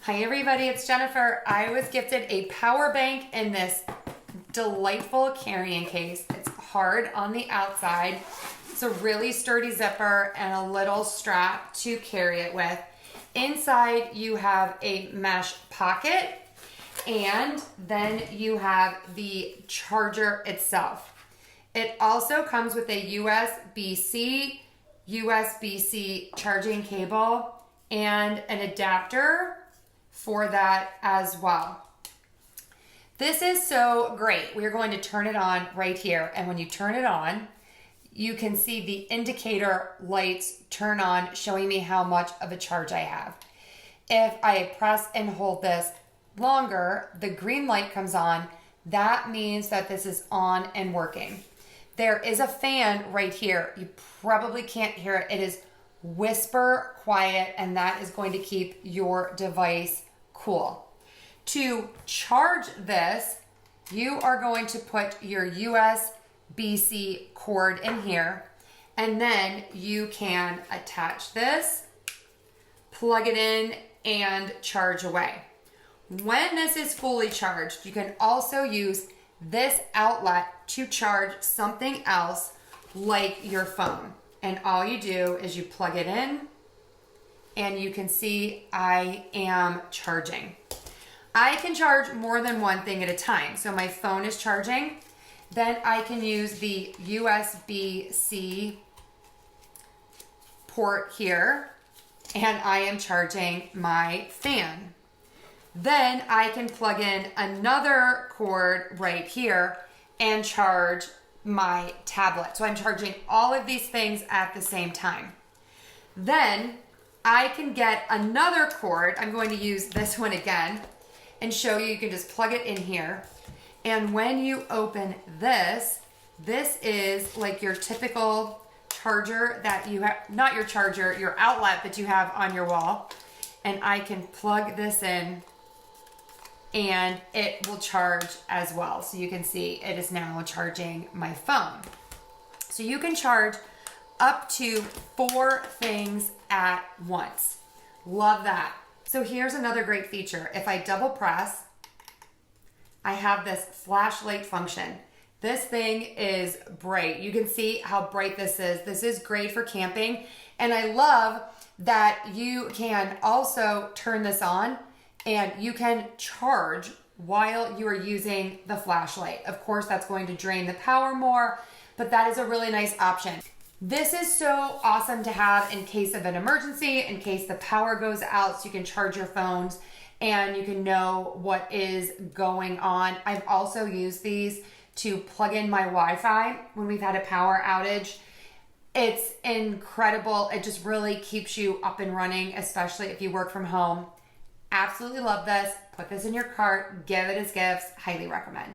Hi everybody, it's Jennifer. I was gifted a power bank in this delightful carrying case. It's hard on the outside. It's a really sturdy zipper and a little strap to carry it with. Inside you have a mesh pocket and then you have the charger itself. It also comes with a USB-C charging cable and an adapter for that as well. This is so great. We're going to turn it on right here. And when you turn it on, you can see the indicator lights turn on, showing me how much of a charge I have. If I press and hold this longer, the green light comes on. That means that this is on and working. There is a fan right here. You probably can't hear it. It is whisper quiet, and that is going to keep your device cool. To charge this, you are going to put your USB-C cord in here, and then you can attach this, plug it in, and charge away. When this is fully charged, you can also use this outlet to charge something else like your phone. And all you do is you plug it in and you can see I am charging. I can charge more than one thing at a time. So my phone is charging, then I can use the USB-C port here and I am charging my fan. Then I can plug in another cord right here and charge my tablet. So I'm charging all of these things at the same time. Then I can get another cord. I'm going to use this one again and show you. You can just plug it in here. And when you open this, this is like your typical charger that you have, not your charger, your outlet that you have on your wall. And I can plug this in and it will charge as well. So you can see it is now charging my phone. So you can charge up to 4 things at once. Love that. So here's another great feature. If I double press, I have this flashlight function. This thing is bright. You can see how bright this is. This is great for camping. And I love that you can also turn this on and you can charge while you are using the flashlight. Of course, that's going to drain the power more, but that is a really nice option. This is so awesome to have in case of an emergency, in case the power goes out, so you can charge your phones and you can know what is going on. I've also used these to plug in my Wi-Fi when we've had a power outage. It's incredible. It just really keeps you up and running, especially if you work from home. Absolutely love this. Put this in your cart. Give it as gifts. Highly recommend.